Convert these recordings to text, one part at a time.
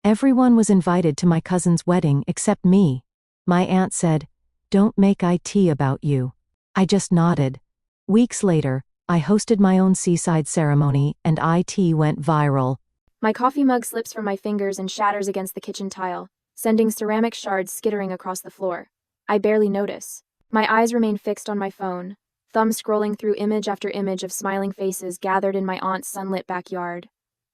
Everyone was invited to my cousin's wedding except me. My aunt said, "Don't make IT about you." I just nodded. Weeks later, I hosted my own seaside ceremony and IT went viral. My coffee mug slips from my fingers and shatters against the kitchen tile, sending ceramic shards skittering across the floor. I barely notice. My eyes remain fixed on my phone, thumb scrolling through image after image of smiling faces gathered in my aunt's sunlit backyard.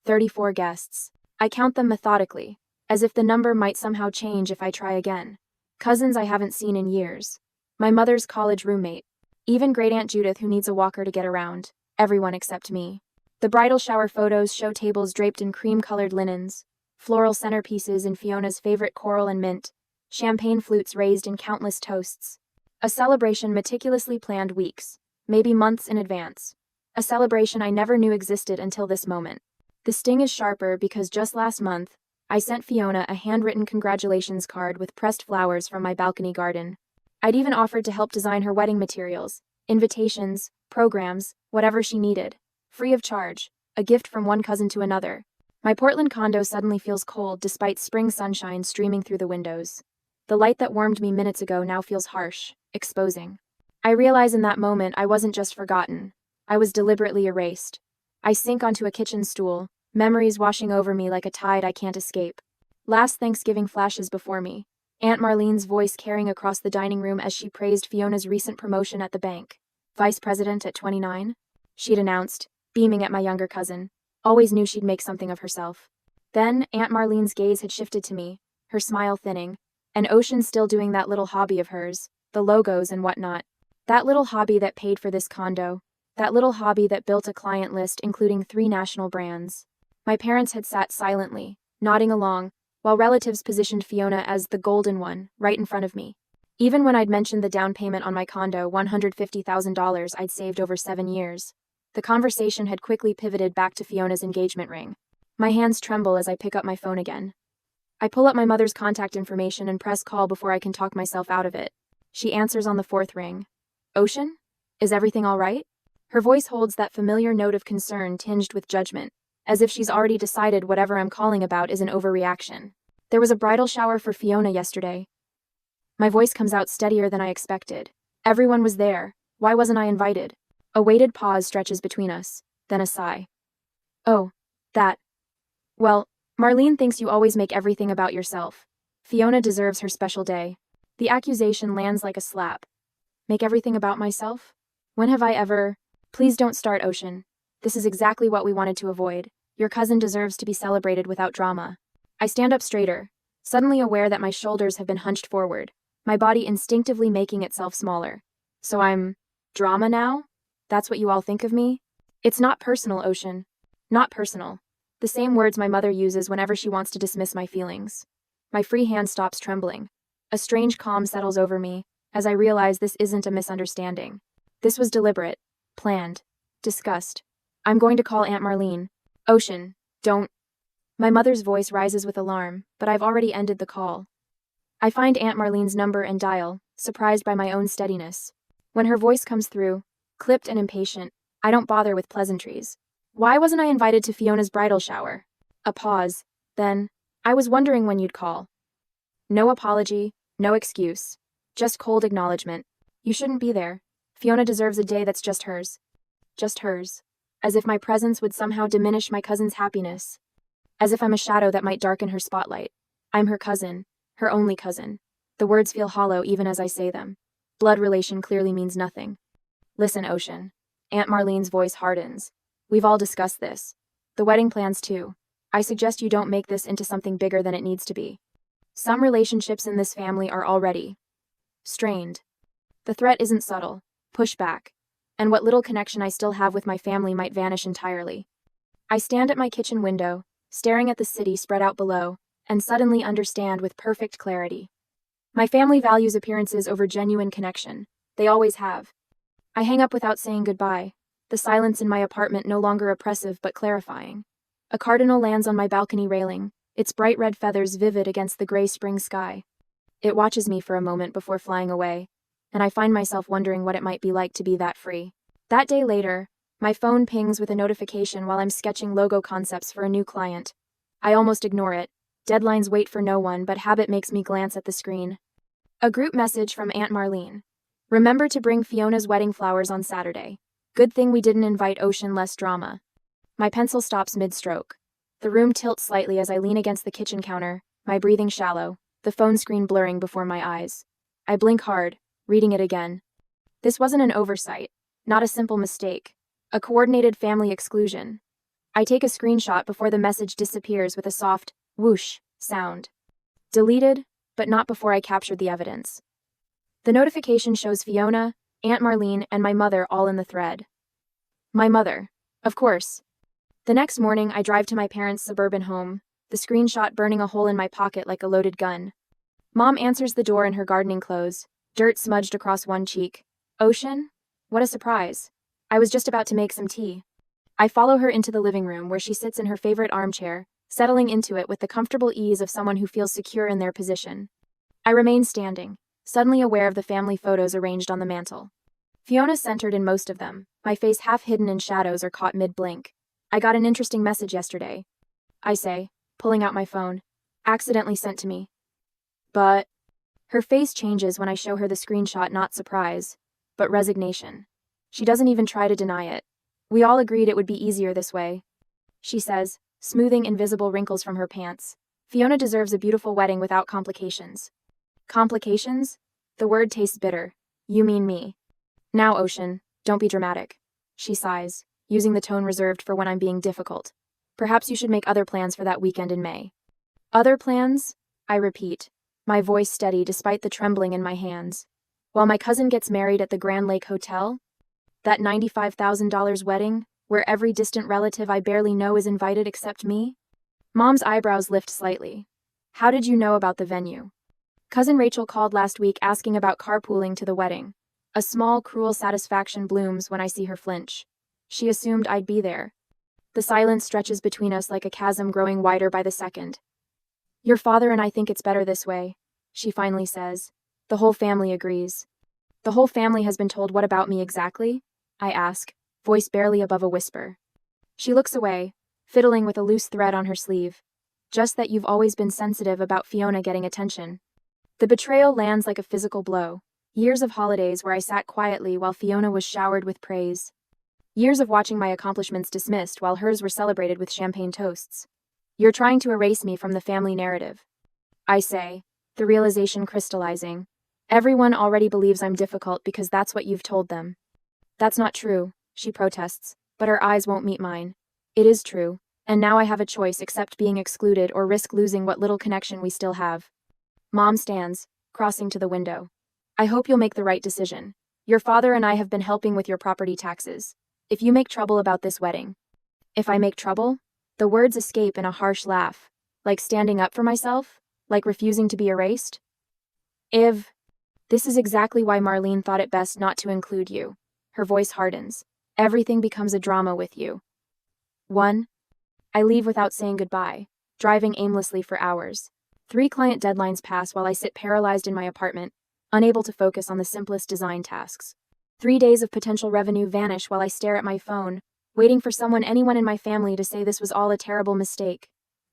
34 guests. I count them methodically, as if the number might somehow change if I try again. Cousins I haven't seen in years. My mother's college roommate. Even Great Aunt Judith, who needs a walker to get around. Everyone except me. The bridal shower photos show tables draped in cream-colored linens, floral centerpieces in Fiona's favorite coral and mint, champagne flutes raised in countless toasts. A celebration meticulously planned weeks, maybe months in advance. A celebration I never knew existed until this moment. The sting is sharper because just last month, I sent Fiona a handwritten congratulations card with pressed flowers from my balcony garden. I'd even offered to help design her wedding materials, invitations, programs, whatever she needed. Free of charge, a gift from one cousin to another. My Portland condo suddenly feels cold despite spring sunshine streaming through the windows. The light that warmed me minutes ago now feels harsh, exposing. I realize in that moment I wasn't just forgotten. I was deliberately erased. I sink onto a kitchen stool, memories washing over me like a tide I can't escape. Last Thanksgiving flashes before me. Aunt Marlene's voice carrying across the dining room as she praised Fiona's recent promotion at the bank. Vice president at 29? She'd announced, beaming at my younger cousin. Always knew she'd make something of herself. Then, Aunt Marlene's gaze had shifted to me, her smile thinning, and Ocean still doing that little hobby of hers, the logos and whatnot. That little hobby that paid for this condo. That little hobby that built a client list including 3 national brands. My parents had sat silently, nodding along, while relatives positioned Fiona as the golden one, right in front of me. Even when I'd mentioned the down payment on my condo, $150,000 I'd saved over 7 years. The conversation had quickly pivoted back to Fiona's engagement ring. My hands tremble as I pick up my phone again. I pull up my mother's contact information and press call before I can talk myself out of it. She answers on the 4th ring. "Ocean? Is everything all right?" Her voice holds that familiar note of concern tinged with judgment, as if she's already decided whatever I'm calling about is an overreaction. "There was a bridal shower for Fiona yesterday." My voice comes out steadier than I expected. "Everyone was there. Why wasn't I invited?" A weighted pause stretches between us, then a sigh. "Oh, that. Well, Marlene thinks you always make everything about yourself. Fiona deserves her special day." The accusation lands like a slap. Make everything about myself? When have I ever? Please don't start, Ocean. This is exactly what we wanted to avoid. Your cousin deserves to be celebrated without drama. I stand up straighter, suddenly aware that my shoulders have been hunched forward, my body instinctively making itself smaller. So I'm drama now? That's what you all think of me? It's not personal, Ocean. Not personal. The same words my mother uses whenever she wants to dismiss my feelings. My free hand stops trembling. A strange calm settles over me as I realize this isn't a misunderstanding. This was deliberate, planned, discussed. I'm going to call Aunt Marlene. Ocean, don't. My mother's voice rises with alarm, but I've already ended the call. I find Aunt Marlene's number and dial, surprised by my own steadiness. When her voice comes through, clipped and impatient, I don't bother with pleasantries. Why wasn't I invited to Fiona's bridal shower? A pause. Then, I was wondering when you'd call. No apology, no excuse. Just cold acknowledgement. You shouldn't be there. Fiona deserves a day that's just hers. Just hers. As if my presence would somehow diminish my cousin's happiness. As if I'm a shadow that might darken her spotlight. I'm her cousin. Her only cousin. The words feel hollow even as I say them. Blood relation clearly means nothing. Listen, Ocean. Aunt Marlene's voice hardens. We've all discussed this. The wedding plans too. I suggest you don't make this into something bigger than it needs to be. Some relationships in this family are already strained. The threat isn't subtle. Pushback. And what little connection I still have with my family might vanish entirely. I stand at my kitchen window, staring at the city spread out below, and suddenly understand with perfect clarity. My family values appearances over genuine connection. They always have. I hang up without saying goodbye, the silence in my apartment no longer oppressive but clarifying. A cardinal lands on my balcony railing, its bright red feathers vivid against the gray spring sky. It watches me for a moment before flying away, and I find myself wondering what it might be like to be that free. That day later, my phone pings with a notification while I'm sketching logo concepts for a new client. I almost ignore it, Deadlines wait for no one, but habit makes me glance at the screen. A group message from Aunt Marlene. Remember to bring Fiona's wedding flowers on Saturday. Good thing we didn't invite Ocean, less drama. My pencil stops mid-stroke. The room tilts slightly as I lean against the kitchen counter, my breathing shallow, the phone screen blurring before my eyes. I blink hard, reading it again. This wasn't an oversight, not a simple mistake. A coordinated family exclusion. I take a screenshot before the message disappears with a soft, whoosh, sound. Deleted, but not before I captured the evidence. The notification shows Fiona, Aunt Marlene, and my mother all in the thread. My mother. Of course. The next morning, I drive to my parents' suburban home, the screenshot burning a hole in my pocket like a loaded gun. Mom answers the door in her gardening clothes, dirt smudged across one cheek. Ocean? What a surprise. I was just about to make some tea. I follow her into the living room where she sits in her favorite armchair, settling into it with the comfortable ease of someone who feels secure in their position. I remain standing, suddenly aware of the family photos arranged on the mantel. Fiona's centered in most of them, my face half hidden in shadows or caught mid-blink. I got an interesting message yesterday, I say, pulling out my phone. Accidentally sent to me. But... Her face changes when I show her the screenshot, not surprise, but resignation. She doesn't even try to deny it. We all agreed it would be easier this way, she says, smoothing invisible wrinkles from her pants. Fiona deserves a beautiful wedding without complications. Complications? The word tastes bitter. You mean me. Now, Ocean, don't be dramatic, she sighs, using the tone reserved for when I'm being difficult. Perhaps you should make other plans for that weekend in May. Other plans? I repeat, my voice steady despite the trembling in my hands. While my cousin gets married at the Grand Lake Hotel? That $95,000 wedding, where every distant relative I barely know is invited except me? Mom's eyebrows lift slightly. How did you know about the venue? Cousin Rachel called last week asking about carpooling to the wedding. A small, cruel satisfaction blooms when I see her flinch. She assumed I'd be there. The silence stretches between us like a chasm growing wider by the second. Your father and I think it's better this way, she finally says. The whole family agrees. The whole family has been told what about me exactly? I ask, voice barely above a whisper. She looks away, fiddling with a loose thread on her sleeve. Just that you've always been sensitive about Fiona getting attention. The betrayal lands like a physical blow. Years of holidays where I sat quietly while Fiona was showered with praise. Years of watching my accomplishments dismissed while hers were celebrated with champagne toasts. You're trying to erase me from the family narrative, I say, the realization crystallizing. Everyone already believes I'm difficult because that's what you've told them. That's not true, she protests, but her eyes won't meet mine. It is true, and now I have a choice except being excluded or risk losing what little connection we still have. Mom stands, crossing to the window. I hope you'll make the right decision. Your father and I have been helping with your property taxes. If you make trouble about this wedding. If I make trouble? The words escape in a harsh laugh. Like standing up for myself? Like refusing to be erased? This is exactly why Marlene thought it best not to include you. Her voice hardens. Everything becomes a drama with you. 1. I leave without saying goodbye, driving aimlessly for hours. 3 client deadlines pass while I sit paralyzed in my apartment, unable to focus on the simplest design tasks. 3 days of potential revenue vanish while I stare at my phone, waiting for anyone in my family to say this was all a terrible mistake.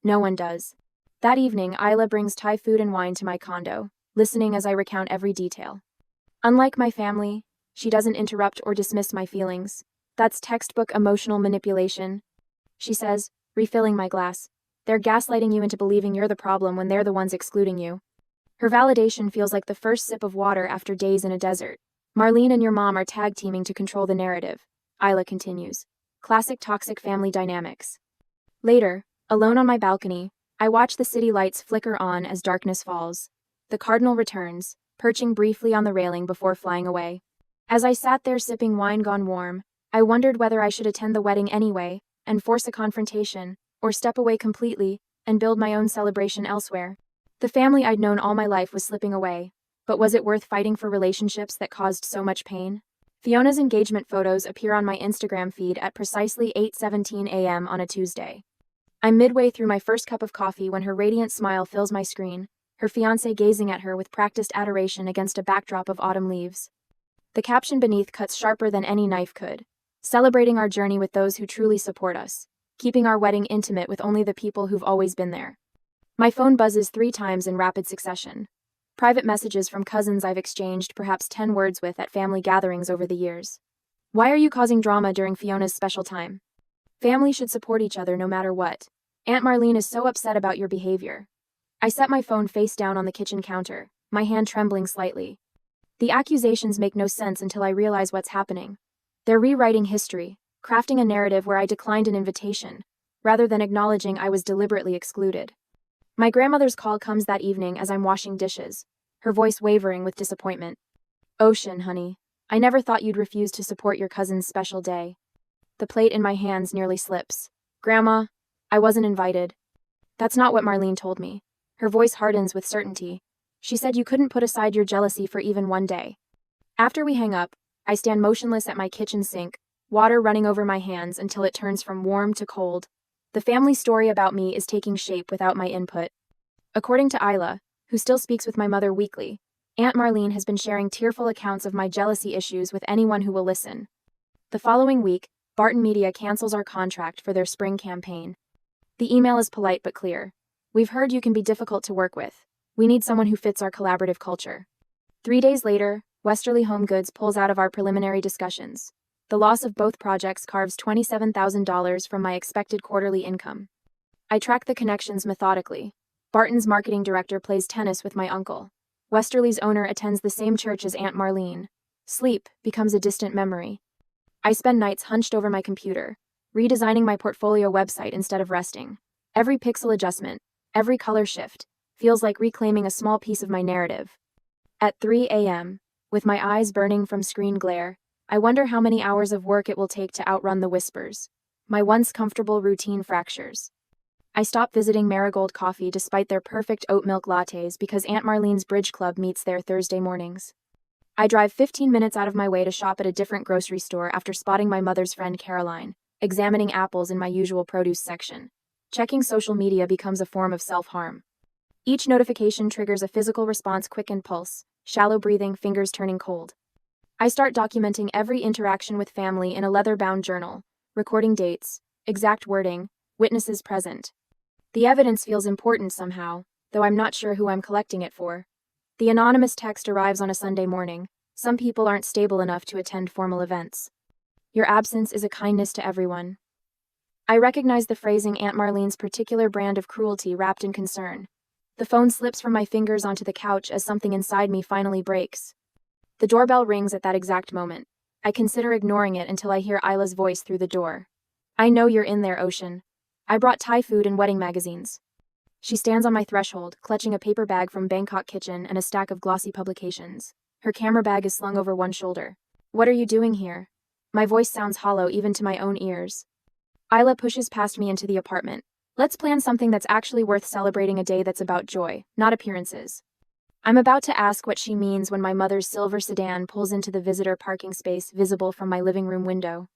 No one does. That evening, Isla brings Thai food and wine to my condo, listening as I recount every detail. Unlike my family, she doesn't interrupt or dismiss my feelings. That's textbook emotional manipulation, she says, refilling my glass. They're gaslighting you into believing you're the problem when they're the ones excluding you. Her validation feels like the first sip of water after days in a desert. Marlene and your mom are tag teaming to control the narrative, Isla continues. Classic toxic family dynamics. Later, alone on my balcony, I watch the city lights flicker on as darkness falls. The cardinal returns, perching briefly on the railing before flying away. As I sat there sipping wine gone warm, I wondered whether I should attend the wedding anyway, and force a confrontation, or step away completely, and build my own celebration elsewhere. The family I'd known all my life was slipping away, but was it worth fighting for relationships that caused so much pain? Fiona's engagement photos appear on my Instagram feed at precisely 8:17 a.m. on a Tuesday. I'm midway through my first cup of coffee when her radiant smile fills my screen, her fiancé gazing at her with practiced adoration against a backdrop of autumn leaves. The caption beneath cuts sharper than any knife could. Celebrating our journey with those who truly support us. Keeping our wedding intimate with only the people who've always been there. My phone buzzes 3 times in rapid succession. Private messages from cousins I've exchanged perhaps 10 words with at family gatherings over the years. Why are you causing drama during Fiona's special time? Family should support each other no matter what. Aunt Marlene is so upset about your behavior. I set my phone face down on the kitchen counter, my hand trembling slightly. The accusations make no sense until I realize what's happening. They're rewriting history, crafting a narrative where I declined an invitation, rather than acknowledging I was deliberately excluded. My grandmother's call comes that evening as I'm washing dishes, her voice wavering with disappointment. Ocean, honey, I never thought you'd refuse to support your cousin's special day. The plate in my hands nearly slips. Grandma, I wasn't invited. That's not what Marlene told me. Her voice hardens with certainty. She said you couldn't put aside your jealousy for even one day. After we hang up, I stand motionless at my kitchen sink, water running over my hands until it turns from warm to cold. The family story about me is taking shape without my input. According to Isla, who still speaks with my mother weekly, Aunt Marlene has been sharing tearful accounts of my jealousy issues with anyone who will listen. The following week, Barton Media cancels our contract for their spring campaign. The email is polite but clear. We've heard you can be difficult to work with. We need someone who fits our collaborative culture. 3 days later, Westerly Home Goods pulls out of our preliminary discussions. The loss of both projects carves $27,000 from my expected quarterly income. I track the connections methodically. Barton's marketing director plays tennis with my uncle. Westerly's owner attends the same church as Aunt Marlene. Sleep becomes a distant memory. I spend nights hunched over my computer, redesigning my portfolio website instead of resting. Every pixel adjustment, every color shift, feels like reclaiming a small piece of my narrative. At 3 a.m., with my eyes burning from screen glare, I wonder how many hours of work it will take to outrun the whispers. My once comfortable routine fractures. I stop visiting Marigold Coffee despite their perfect oat milk lattes because Aunt Marlene's Bridge Club meets there Thursday mornings. I drive 15 minutes out of my way to shop at a different grocery store after spotting my mother's friend Caroline, examining apples in my usual produce section. Checking social media becomes a form of self-harm. Each notification triggers a physical response, quickened pulse, shallow breathing, fingers turning cold. I start documenting every interaction with family in a leather-bound journal, recording dates, exact wording, witnesses present. The evidence feels important somehow, though I'm not sure who I'm collecting it for. The anonymous text arrives on a Sunday morning. Some people aren't stable enough to attend formal events. Your absence is a kindness to everyone. I recognize the phrasing, Aunt Marlene's particular brand of cruelty wrapped in concern. The phone slips from my fingers onto the couch as something inside me finally breaks. The doorbell rings at that exact moment. I consider ignoring it until I hear Isla's voice through the door. I know you're in there, Ocean. I brought Thai food and wedding magazines. She stands on my threshold, clutching a paper bag from Bangkok Kitchen and a stack of glossy publications. Her camera bag is slung over one shoulder. What are you doing here? My voice sounds hollow even to my own ears. Isla pushes past me into the apartment. Let's plan something that's actually worth celebrating, a day that's about joy, not appearances. I'm about to ask what she means when my mother's silver sedan pulls into the visitor parking space visible from my living room window.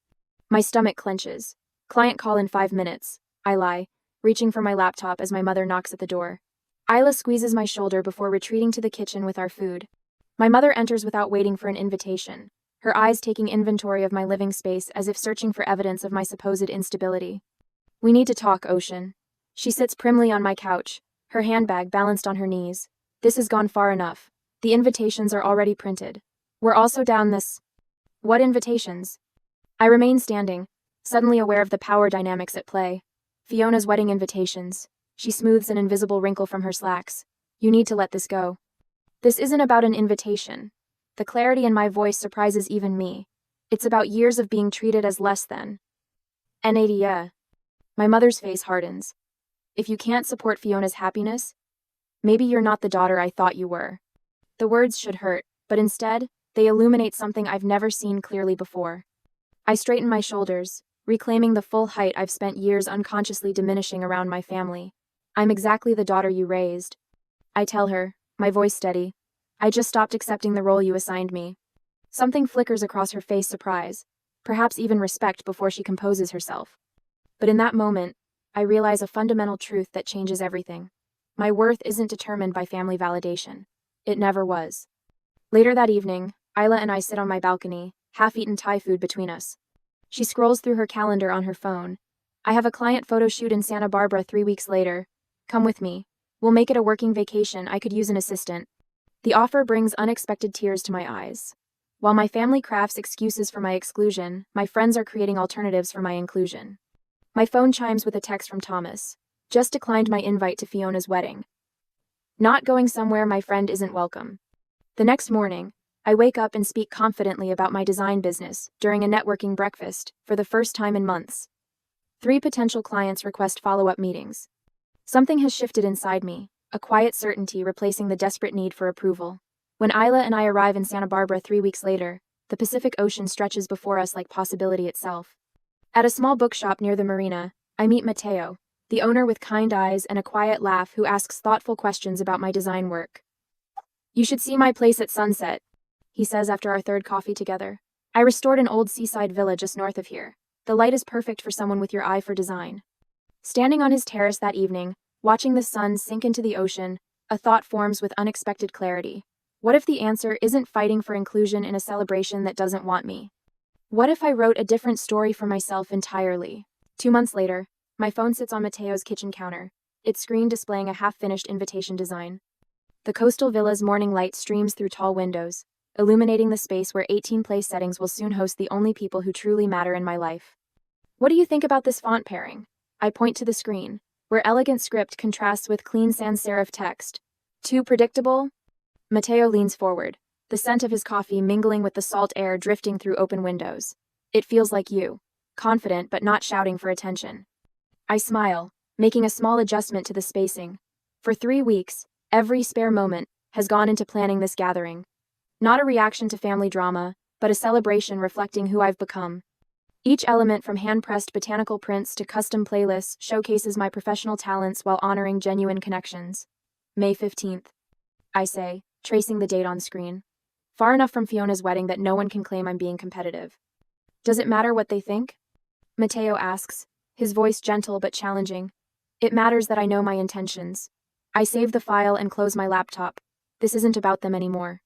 My stomach clenches. Client call in 5 minutes. I lie, reaching for my laptop as my mother knocks at the door. Isla squeezes my shoulder before retreating to the kitchen with our food. My mother enters without waiting for an invitation, her eyes taking inventory of my living space as if searching for evidence of my supposed instability. We need to talk, Ocean. She sits primly on my couch, her handbag balanced on her knees. This has gone far enough. The invitations are already printed. We're also down this. What invitations? I remain standing, suddenly aware of the power dynamics at play. Fiona's wedding invitations. She smooths an invisible wrinkle from her slacks. You need to let this go. This isn't about an invitation. The clarity in my voice surprises even me. It's about years of being treated as less than. Nadia. My mother's face hardens. If you can't support Fiona's happiness, maybe you're not the daughter I thought you were. The words should hurt, but instead, they illuminate something I've never seen clearly before. I straighten my shoulders, reclaiming the full height I've spent years unconsciously diminishing around my family. I'm exactly the daughter you raised. I tell her, my voice steady. I just stopped accepting the role you assigned me. Something flickers across her face, surprise, perhaps even respect before she composes herself. But in that moment, I realize a fundamental truth that changes everything. My worth isn't determined by family validation. It never was. Later that evening, Isla and I sit on my balcony, half-eaten Thai food between us. She scrolls through her calendar on her phone. I have a client photo shoot in Santa Barbara 3 weeks later. Come with me. We'll make it a working vacation. I could use an assistant. The offer brings unexpected tears to my eyes. While my family crafts excuses for my exclusion, my friends are creating alternatives for my inclusion. My phone chimes with a text from Thomas. Just declined my invite to Fiona's wedding. Not going somewhere my friend isn't welcome. The next morning, I wake up and speak confidently about my design business during a networking breakfast for the first time in months. 3 potential clients request follow-up meetings. Something has shifted inside me, a quiet certainty replacing the desperate need for approval. When Isla and I arrive in Santa Barbara 3 weeks later, the Pacific Ocean stretches before us like possibility itself. At a small bookshop near the marina, I meet Mateo, the owner with kind eyes and a quiet laugh who asks thoughtful questions about my design work. You should see my place at sunset, he says after our 3rd coffee together. I restored an old seaside villa just north of here. The light is perfect for someone with your eye for design. Standing on his terrace that evening, watching the sun sink into the ocean, a thought forms with unexpected clarity. What if the answer isn't fighting for inclusion in a celebration that doesn't want me? What if I wrote a different story for myself entirely? 2 months later, my phone sits on Mateo's kitchen counter, its screen displaying a half-finished invitation design. The coastal villa's morning light streams through tall windows, illuminating the space where 18 place settings will soon host the only people who truly matter in my life. What do you think about this font pairing? I point to the screen, where elegant script contrasts with clean sans serif text. Too predictable? Mateo leans forward, the scent of his coffee mingling with the salt air drifting through open windows. It feels like you, confident but not shouting for attention. I smile, making a small adjustment to the spacing. For 3 weeks, every spare moment has gone into planning this gathering. Not a reaction to family drama, but a celebration reflecting who I've become. Each element from hand-pressed botanical prints to custom playlists showcases my professional talents while honoring genuine connections. May 15th. I say, tracing the date on screen. Far enough from Fiona's wedding that no one can claim I'm being competitive. Does it matter what they think? Mateo asks, his voice gentle but challenging. It matters that I know my intentions. I save the file and close my laptop. This isn't about them anymore.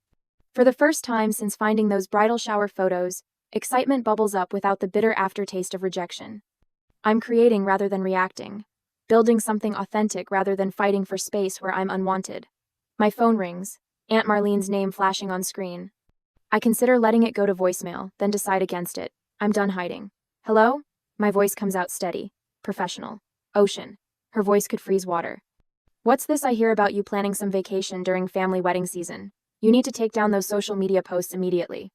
For the first time since finding those bridal shower photos, excitement bubbles up without the bitter aftertaste of rejection. I'm creating rather than reacting, building something authentic rather than fighting for space where I'm unwanted. My phone rings, Aunt Marlene's name flashing on screen. I consider letting it go to voicemail, then decide against it. I'm done hiding. Hello? My voice comes out steady, professional. Ocean. Her voice could freeze water. What's this I hear about you planning some vacation during family wedding season? You need to take down those social media posts immediately.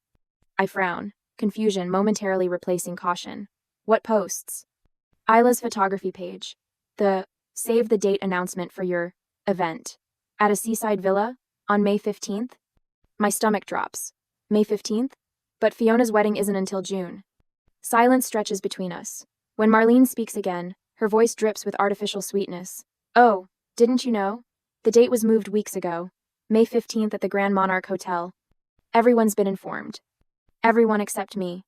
I frown, confusion momentarily replacing caution. What posts? Isla's photography page. The save the date announcement for your event. At a seaside villa? On May 15th? My stomach drops. May 15th? But Fiona's wedding isn't until June. Silence stretches between us. When Marlene speaks again, her voice drips with artificial sweetness. Oh, didn't you know? The date was moved weeks ago. May 15th at the Grand Monarch Hotel. Everyone's been informed. Everyone except me.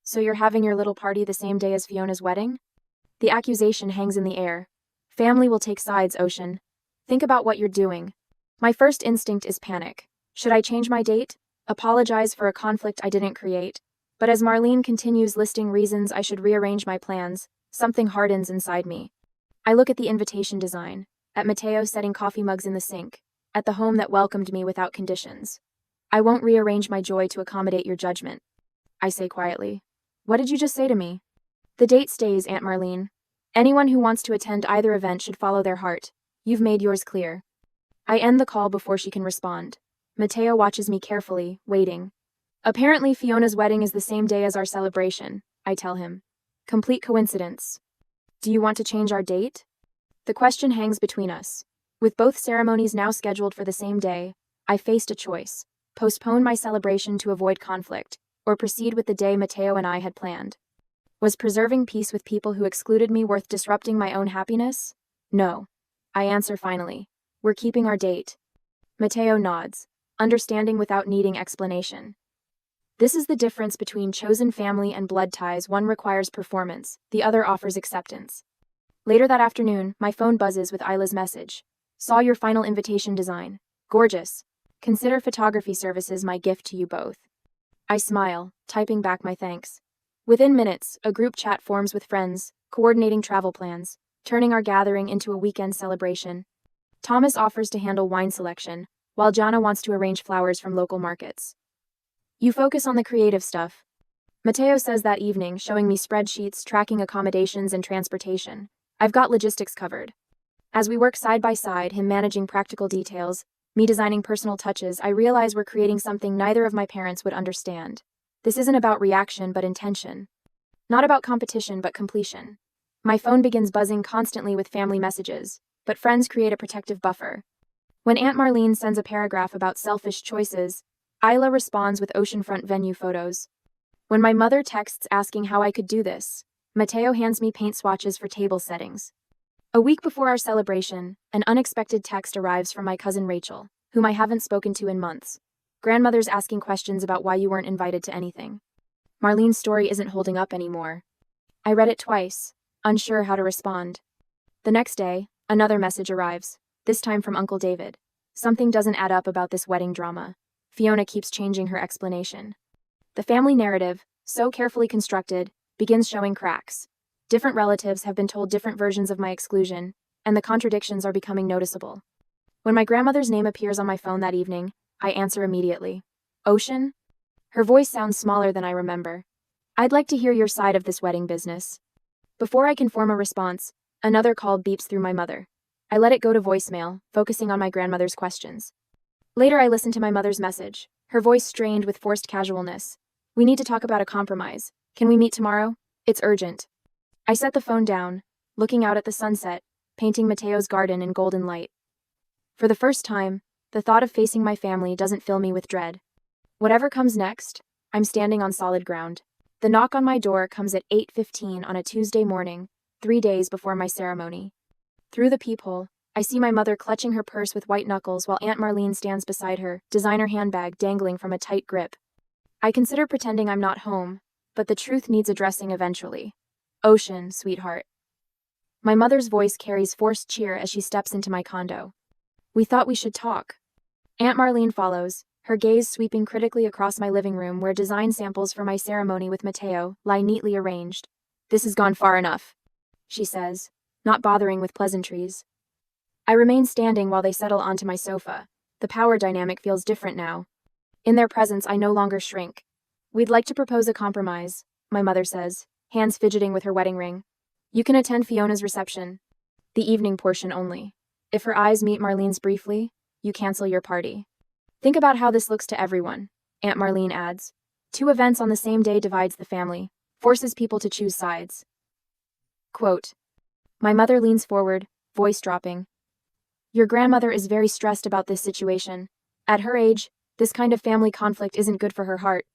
So you're having your little party the same day as Fiona's wedding? The accusation hangs in the air. Family will take sides, Ocean. Think about what you're doing. My first instinct is panic. Should I change my date? Apologize for a conflict I didn't create? But as Marlene continues listing reasons I should rearrange my plans, something hardens inside me. I look at the invitation design, at Mateo setting coffee mugs in the sink, at the home that welcomed me without conditions. I won't rearrange my joy to accommodate your judgment, I say quietly. What did you just say to me? The date stays, Aunt Marlene. Anyone who wants to attend either event should follow their heart. You've made yours clear. I end the call before she can respond. Mateo watches me carefully, waiting. Apparently Fiona's wedding is the same day as our celebration, I tell him. Complete coincidence. Do you want to change our date? The question hangs between us. With both ceremonies now scheduled for the same day, I faced a choice. Postpone my celebration to avoid conflict, or proceed with the day Mateo and I had planned. Was preserving peace with people who excluded me worth disrupting my own happiness? No. I answer finally. We're keeping our date. Mateo nods, understanding without needing explanation. This is the difference between chosen family and blood ties. One requires performance, the other offers acceptance. Later that afternoon, my phone buzzes with Isla's message. Saw your final invitation design. Gorgeous. Consider photography services my gift to you both. I smile, typing back my thanks. Within minutes, a group chat forms with friends, coordinating travel plans, turning our gathering into a weekend celebration. Thomas offers to handle wine selection, while Jana wants to arrange flowers from local markets. You focus on the creative stuff, Mateo says that evening, showing me spreadsheets tracking accommodations and transportation. I've got logistics covered. As we work side by side, him managing practical details, me designing personal touches, I realize we're creating something neither of my parents would understand. This isn't about reaction but intention. Not about competition but completion. My phone begins buzzing constantly with family messages, but friends create a protective buffer. When Aunt Marlene sends a paragraph about selfish choices, Isla responds with oceanfront venue photos. When my mother texts asking how I could do this, Mateo hands me paint swatches for table settings. A week before our celebration, an unexpected text arrives from my cousin Rachel, whom I haven't spoken to in months. Grandmother's asking questions about why you weren't invited to anything. Marlene's story isn't holding up anymore. I read it twice, unsure how to respond. The next day, another message arrives, this time from Uncle David. Something doesn't add up about this wedding drama. Fiona keeps changing her explanation. The family narrative, so carefully constructed, begins showing cracks. Different relatives have been told different versions of my exclusion, and the contradictions are becoming noticeable. When my grandmother's name appears on my phone that evening, I answer immediately. Ocean? Her voice sounds smaller than I remember. I'd like to hear your side of this wedding business. Before I can form a response, another call beeps through my mother. I let it go to voicemail, focusing on my grandmother's questions. Later I listen to my mother's message, her voice strained with forced casualness. We need to talk about a compromise. Can we meet tomorrow? It's urgent. I set the phone down, looking out at the sunset, painting Mateo's garden in golden light. For the first time, the thought of facing my family doesn't fill me with dread. Whatever comes next, I'm standing on solid ground. The knock on my door comes at 8:15 on a Tuesday morning, 3 days before my ceremony. Through the peephole, I see my mother clutching her purse with white knuckles while Aunt Marlene stands beside her, designer handbag dangling from a tight grip. I consider pretending I'm not home, but the truth needs addressing eventually. Ocean, sweetheart. My mother's voice carries forced cheer as she steps into my condo. We thought we should talk. Aunt Marlene follows, her gaze sweeping critically across my living room where design samples for my ceremony with Mateo lie neatly arranged. This has gone far enough, she says, not bothering with pleasantries. I remain standing while they settle onto my sofa. The power dynamic feels different now. In their presence, I no longer shrink. We'd like to propose a compromise, my mother says, hands fidgeting with her wedding ring. You can attend Fiona's reception. The evening portion only. If her eyes meet Marlene's briefly, you cancel your party. Think about how this looks to everyone, Aunt Marlene adds. 2 events on the same day divides the family, forces people to choose sides. Quote. My mother leans forward, voice dropping. Your grandmother is very stressed about this situation. At her age, this kind of family conflict isn't good for her heart.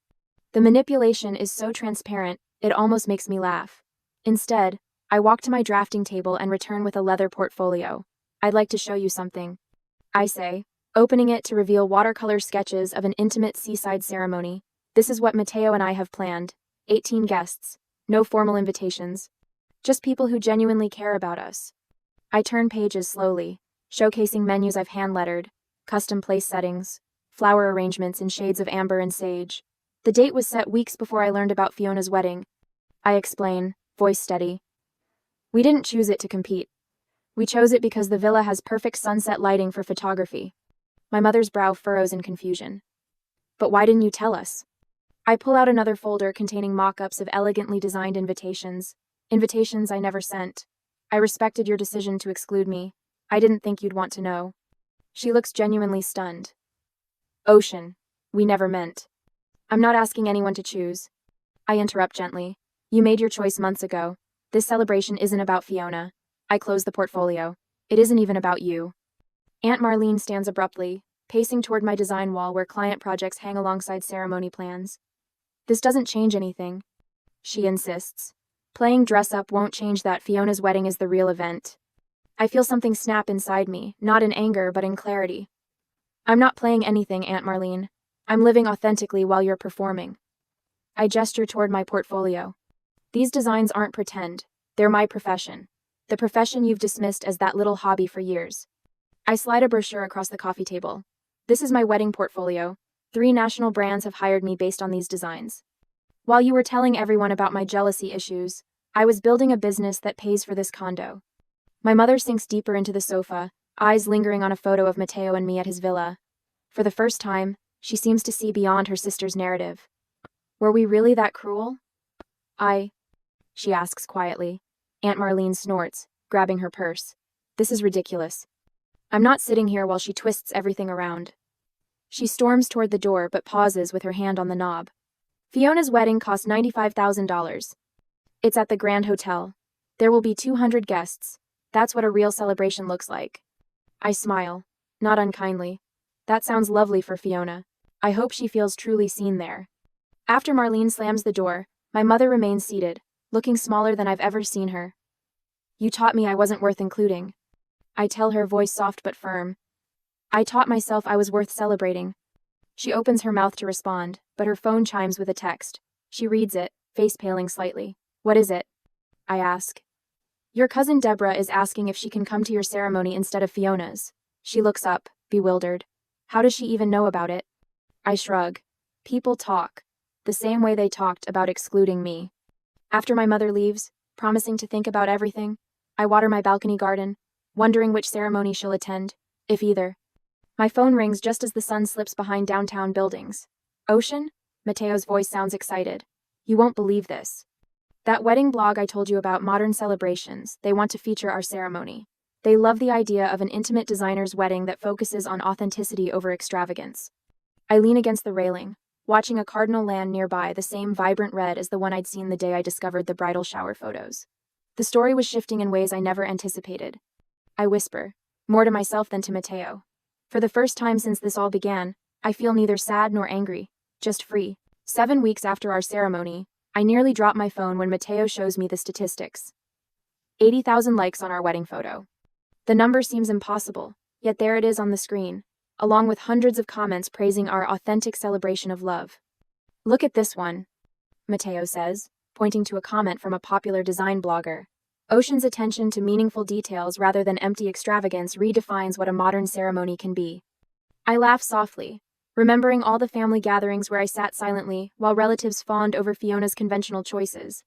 The manipulation is so transparent, it almost makes me laugh. Instead, I walk to my drafting table and return with a leather portfolio. I'd like to show you something, I say, opening it to reveal watercolor sketches of an intimate seaside ceremony. This is what Mateo and I have planned. 18 guests. No formal invitations. Just people who genuinely care about us. I turn pages slowly, showcasing menus I've hand-lettered, custom place settings, flower arrangements in shades of amber and sage. The date was set weeks before I learned about Fiona's wedding. I explain, voice steady. We didn't choose it to compete. We chose it because the villa has perfect sunset lighting for photography. My mother's brow furrows in confusion. But why didn't you tell us? I pull out another folder containing mock-ups of elegantly designed invitations. Invitations I never sent. I respected your decision to exclude me. I didn't think you'd want to know. She looks genuinely stunned. Ocean. We never meant. I'm not asking anyone to choose. I interrupt gently. You made your choice months ago. This celebration isn't about Fiona. I close the portfolio. It isn't even about you. Aunt Marlene stands abruptly, pacing toward my design wall where client projects hang alongside ceremony plans. This doesn't change anything, she insists. Playing dress-up won't change that Fiona's wedding is the real event. I feel something snap inside me, not in anger but in clarity. I'm not playing anything, Aunt Marlene. I'm living authentically while you're performing. I gesture toward my portfolio. These designs aren't pretend. They're my profession. The profession you've dismissed as that little hobby for years. I slide a brochure across the coffee table. This is my wedding portfolio. 3 national brands have hired me based on these designs. While you were telling everyone about my jealousy issues, I was building a business that pays for this condo. My mother sinks deeper into the sofa, eyes lingering on a photo of Matteo and me at his villa. For the first time, she seems to see beyond her sister's narrative. Were we really that cruel? She asks quietly. Aunt Marlene snorts, grabbing her purse. This is ridiculous. I'm not sitting here while she twists everything around. She storms toward the door but pauses with her hand on the knob. Fiona's wedding cost $95,000. It's at the Grand Hotel. There will be 200 guests. That's what a real celebration looks like. I smile, not unkindly. That sounds lovely for Fiona. I hope she feels truly seen there. After Marlene slams the door, my mother remains seated, looking smaller than I've ever seen her. You taught me I wasn't worth including. I tell her, voice soft but firm. I taught myself I was worth celebrating. She opens her mouth to respond, but her phone chimes with a text. She reads it, face paling slightly. What is it? I ask. Your cousin Deborah is asking if she can come to your ceremony instead of Fiona's. She looks up, bewildered. How does she even know about it? I shrug. People talk. The same way they talked about excluding me. After my mother leaves, promising to think about everything, I water my balcony garden, wondering which ceremony she'll attend, if either. My phone rings just as the sun slips behind downtown buildings. Ocean? Matteo's voice sounds excited. You won't believe this. That wedding blog I told you about, Modern Celebrations, they want to feature our ceremony. They love the idea of an intimate designer's wedding that focuses on authenticity over extravagance. I lean against the railing, watching a cardinal land nearby, the same vibrant red as the one I'd seen the day I discovered the bridal shower photos. The story was shifting in ways I never anticipated. I whisper, more to myself than to Matteo. For the first time since this all began, I feel neither sad nor angry, just free. 7 weeks after our ceremony, I nearly drop my phone when Matteo shows me the statistics. 80,000 likes on our wedding photo. The number seems impossible, yet there it is on the screen, along with hundreds of comments praising our authentic celebration of love. Look at this one, Matteo says, pointing to a comment from a popular design blogger. Ocean's attention to meaningful details rather than empty extravagance redefines what a modern ceremony can be. I laugh softly, remembering all the family gatherings where I sat silently while relatives fawned over Fiona's conventional choices.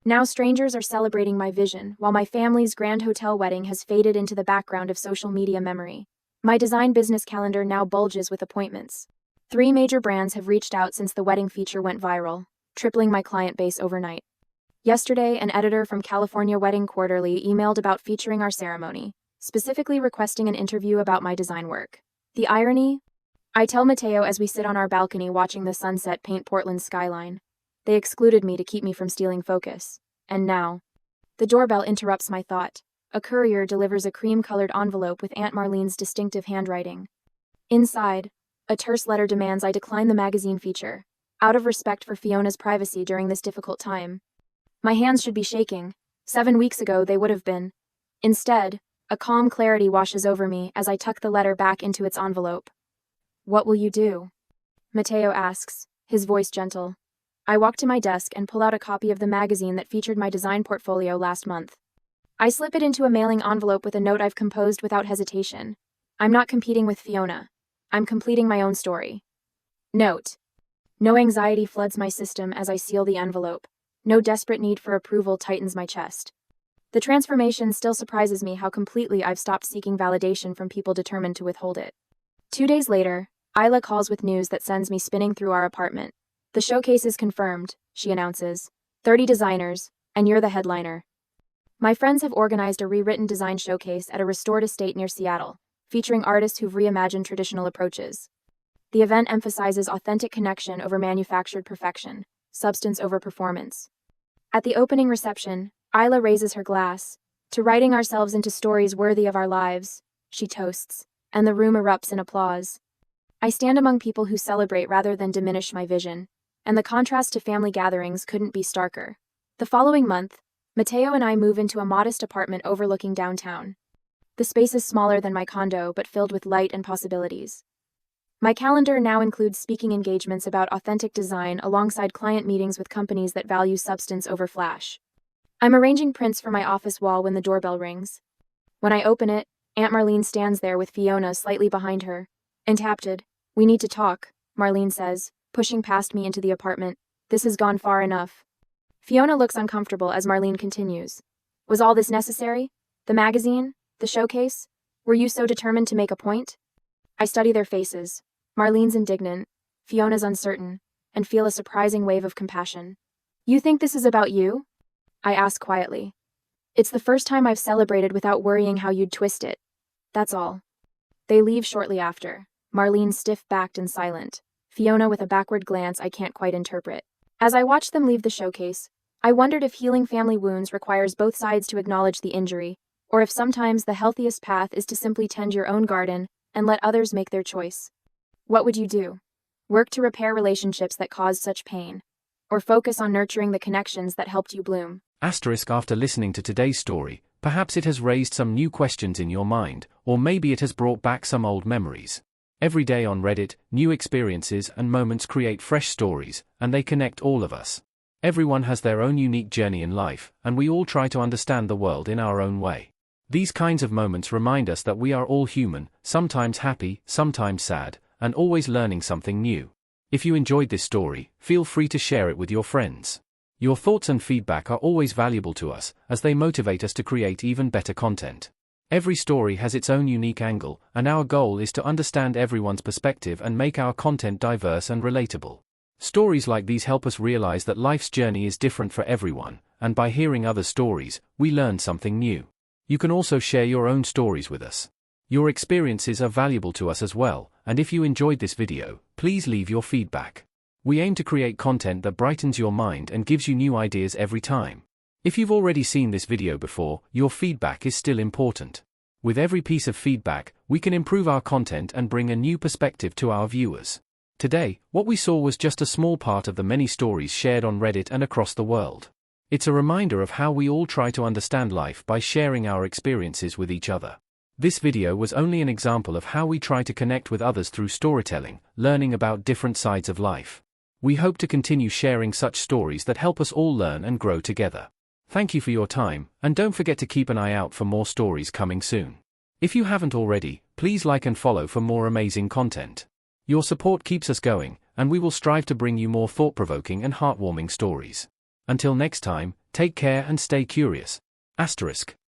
Now strangers are celebrating my vision, while my family's Grand Hotel wedding has faded into the background of social media memory. My design business calendar now bulges with appointments. 3 major brands have reached out since the wedding feature went viral, tripling my client base overnight. Yesterday, an editor from California Wedding Quarterly emailed about featuring our ceremony, specifically requesting an interview about my design work. The irony? I tell Matteo as we sit on our balcony watching the sunset paint Portland's skyline. They excluded me to keep me from stealing focus. And now. The doorbell interrupts my thought. A courier delivers a cream-colored envelope with Aunt Marlene's distinctive handwriting. Inside, a terse letter demands I decline the magazine feature, out of respect for Fiona's privacy during this difficult time. My hands should be shaking. 7 weeks ago they would have been. Instead, a calm clarity washes over me as I tuck the letter back into its envelope. What will you do? Matteo asks, his voice gentle. I walk to my desk and pull out a copy of the magazine that featured my design portfolio last month. I slip it into a mailing envelope with a note I've composed without hesitation. I'm not competing with Fiona. I'm completing my own story. Note. No anxiety floods my system as I seal the envelope. No desperate need for approval tightens my chest. The transformation still surprises me how completely I've stopped seeking validation from people determined to withhold it. 2 days later, Isla calls with news that sends me spinning through our apartment. The showcase is confirmed, she announces. 30 designers, and you're the headliner. My friends have organized a rewritten design showcase at a restored estate near Seattle, featuring artists who've reimagined traditional approaches. The event emphasizes authentic connection over manufactured perfection, substance over performance. At the opening reception, Isla raises her glass. To writing ourselves into stories worthy of our lives, she toasts, and the room erupts in applause. I stand among people who celebrate rather than diminish my vision, and the contrast to family gatherings couldn't be starker. The following month, Matteo and I move into a modest apartment overlooking downtown. The space is smaller than my condo but filled with light and possibilities. My calendar now includes speaking engagements about authentic design alongside client meetings with companies that value substance over flash. I'm arranging prints for my office wall when the doorbell rings. When I open it, Aunt Marlene stands there with Fiona slightly behind her. Enthapted. We need to talk, Marlene says, pushing past me into the apartment. This has gone far enough. Fiona looks uncomfortable as Marlene continues. Was all this necessary? The magazine? The showcase? Were you so determined to make a point? I study their faces. Marlene's indignant, Fiona's uncertain, and feel a surprising wave of compassion. You think this is about you? I ask quietly. It's the first time I've celebrated without worrying how you'd twist it. That's all. They leave shortly after, Marlene stiff-backed and silent, Fiona with a backward glance I can't quite interpret. As I watched them leave the showcase, I wondered if healing family wounds requires both sides to acknowledge the injury, or if sometimes the healthiest path is to simply tend your own garden and let others make their choice. What would you do? Work to repair relationships that caused such pain, or focus on nurturing the connections that helped you bloom? After listening to today's story, perhaps it has raised some new questions in your mind, or maybe it has brought back some old memories. Every day on Reddit, new experiences and moments create fresh stories, and they connect all of us. Everyone has their own unique journey in life, and we all try to understand the world in our own way. These kinds of moments remind us that we are all human, sometimes happy, sometimes sad, and always learning something new. If you enjoyed this story, feel free to share it with your friends. Your thoughts and feedback are always valuable to us, as they motivate us to create even better content. Every story has its own unique angle, and our goal is to understand everyone's perspective and make our content diverse and relatable. Stories like these help us realize that life's journey is different for everyone, and by hearing other stories, we learn something new. You can also share your own stories with us. Your experiences are valuable to us as well, and if you enjoyed this video, please leave your feedback. We aim to create content that brightens your mind and gives you new ideas every time. If you've already seen this video before, your feedback is still important. With every piece of feedback, we can improve our content and bring a new perspective to our viewers. Today, what we saw was just a small part of the many stories shared on Reddit and across the world. It's a reminder of how we all try to understand life by sharing our experiences with each other. This video was only an example of how we try to connect with others through storytelling, learning about different sides of life. We hope to continue sharing such stories that help us all learn and grow together. Thank you for your time, and don't forget to keep an eye out for more stories coming soon. If you haven't already, please like and follow for more amazing content. Your support keeps us going, and we will strive to bring you more thought-provoking and heartwarming stories. Until next time, take care and stay curious. **